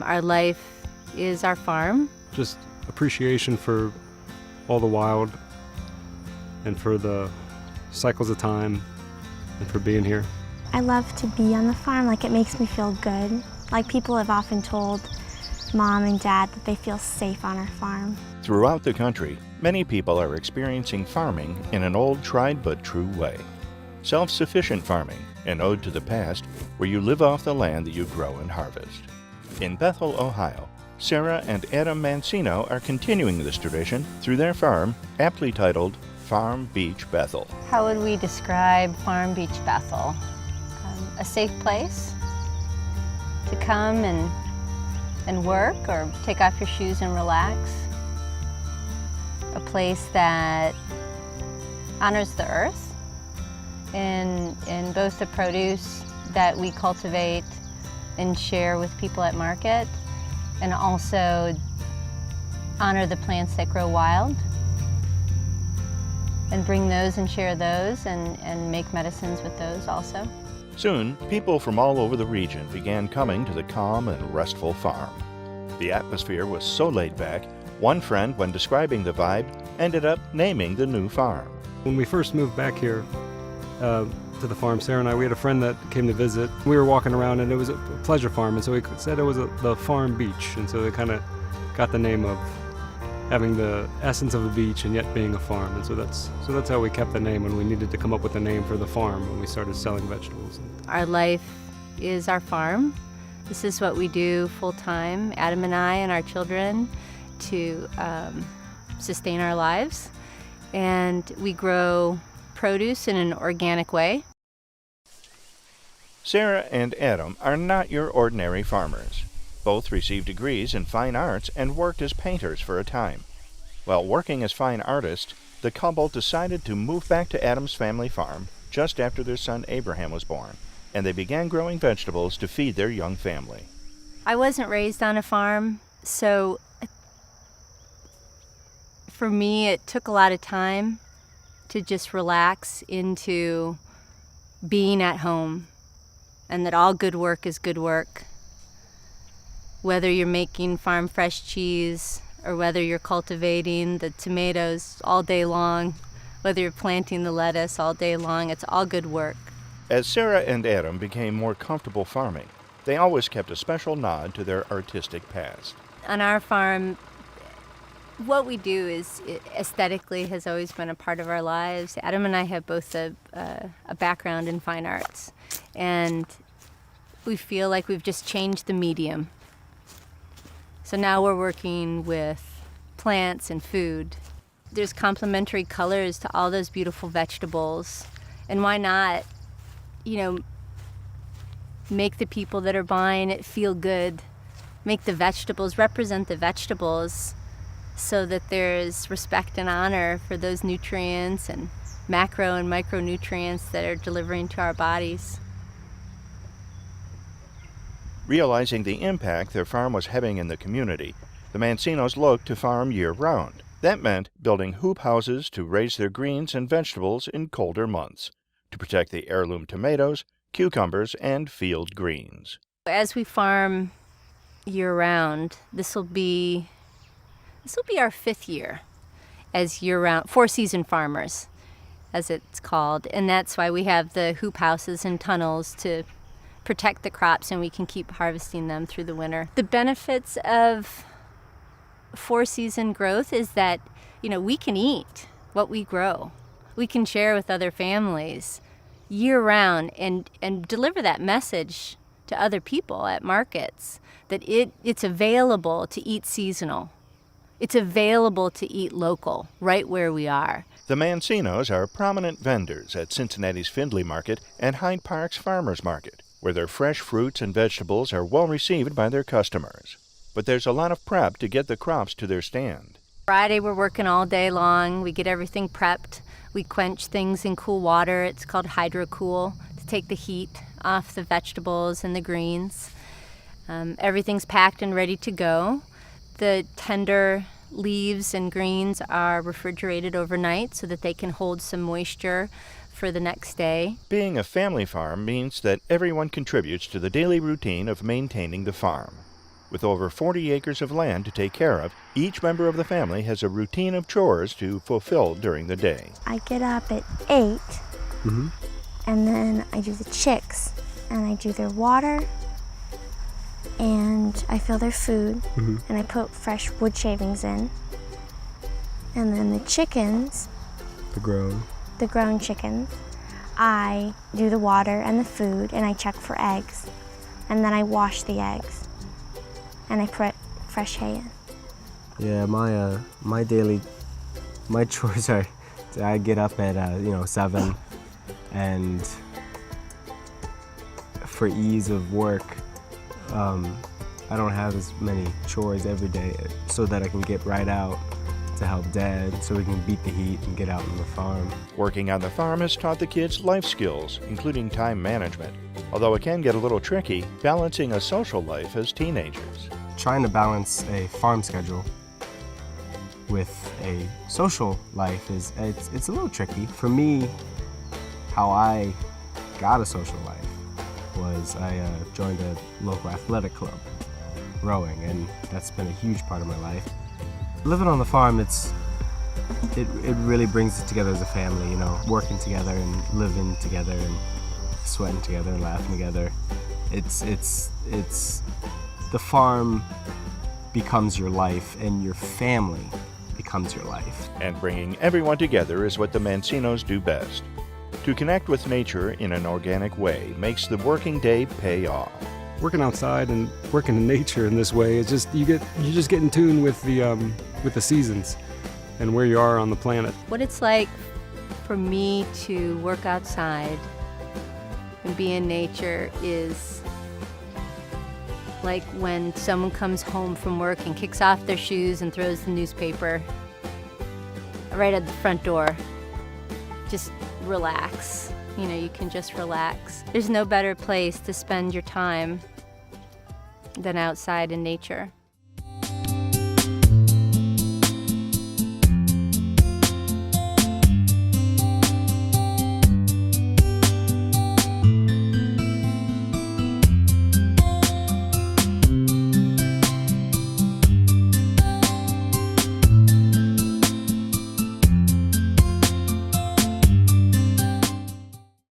Our life is our farm. Just appreciation for all the wild and for the cycles of time and for being here. I love to be on the farm. Like, it makes me feel good. Like, people have often told Mom and Dad that they feel safe on our farm. Throughout the country, many people are experiencing farming in an old, tried but true way. Self-sufficient farming, an ode to the past, where you live off the land that you grow and harvest. In Bethel, Ohio, Sarah and Adam Mancino are continuing this tradition through their farm, aptly titled Farm Beach Bethel. How would we describe Farm Beach Bethel? A safe place to come and work or take off your shoes and relax. A place that honors the earth in both the produce that we cultivate and share with people at market, and also honor the plants that grow wild and bring those and share those and make medicines with those also. Soon, people from all over the region began coming to the calm and restful farm. The atmosphere was so laid back, one friend, when describing the vibe, ended up naming the new farm. When we first moved back here to the farm, Sarah and I, we had a friend that came to visit. We were walking around and it was a pleasure farm, and so we said it was the Farm Beach, and so they kind of got the name of having the essence of a beach and yet being a farm, and so that's how we kept the name when we needed to come up with a name for the farm when we started selling vegetables. Our life is our farm. This is what we do full-time, Adam and I and our children, to sustain our lives. And we grow produce in an organic way. Sarah and Adam are not your ordinary farmers. Both received degrees in fine arts and worked as painters for a time. While working as fine artists, the couple decided to move back to Adam's family farm just after their son Abraham was born, and they began growing vegetables to feed their young family. I wasn't raised on a farm, so for me it took a lot of time to just relax into being at home, and that all good work is good work. Whether you're making farm fresh cheese or whether you're cultivating the tomatoes all day long, whether you're planting the lettuce all day long, it's all good work. As Sarah and Adam became more comfortable farming, they always kept a special nod to their artistic past. On our farm, what we do is aesthetically has always been a part of our lives. Adam and I have both a background in fine arts, and we feel like we've just changed the medium. So now we're working with plants and food. There's complementary colors to all those beautiful vegetables. And why not, make the people that are buying it feel good, make the vegetables, represent the vegetables, so that there's respect and honor for those nutrients and macro and micronutrients that are delivering to our bodies. Realizing the impact their farm was having in the community, the Mancinos looked to farm year-round. That meant building hoop houses to raise their greens and vegetables in colder months, to protect the heirloom tomatoes, cucumbers, and field greens. As we farm year-round, this will be our 5th year as year-round, 4-season farmers, as it's called. And that's why we have the hoop houses and tunnels to protect the crops, and we can keep harvesting them through the winter. The benefits of 4-season growth is that, we can eat what we grow. We can share with other families year-round and deliver that message to other people at markets that it's available to eat seasonal. It's available to eat local, right where we are. The Mancinos are prominent vendors at Cincinnati's Findlay Market and Hyde Park's Farmers Market, where their fresh fruits and vegetables are well received by their customers. But there's a lot of prep to get the crops to their stand. Friday we're working all day long. We get everything prepped. We quench things in cool water. It's called hydrocool, to take the heat off the vegetables and the greens. Everything's packed and ready to go. The tender leaves and greens are refrigerated overnight so that they can hold some moisture for the next day. Being a family farm means that everyone contributes to the daily routine of maintaining the farm. With over 40 acres of land to take care of, each member of the family has a routine of chores to fulfill during the day. I get up at 8, and then I do the chicks, and I do their water, and I fill their food, and I put fresh wood shavings in. And then the chickens, the grown chickens, I do the water and the food, and I check for eggs, and then I wash the eggs, and I put fresh hay in. Yeah, my chores are, I get up at 7, and for ease of work, I don't have as many chores every day, so that I can get right out to help Dad, so we can beat the heat and get out on the farm. Working on the farm has taught the kids life skills, including time management, although it can get a little tricky balancing a social life as teenagers. Trying to balance a farm schedule with a social life it's a little tricky. For me, how I got a social life was I joined a local athletic club, rowing, and that's been a huge part of my life. Living on the farm, it really brings it together as a family, working together and living together and sweating together and laughing together. It's the farm becomes your life, and your family becomes your life. And bringing everyone together is what the Mancinos do best. To connect with nature in an organic way makes the working day pay off. Working outside and working in nature in this way, it's just you just get in tune with the seasons and where you are on the planet. What it's like for me to work outside and be in nature is like when someone comes home from work and kicks off their shoes and throws the newspaper right at the front door. Just relax. You can just relax. There's no better place to spend your time than outside in nature.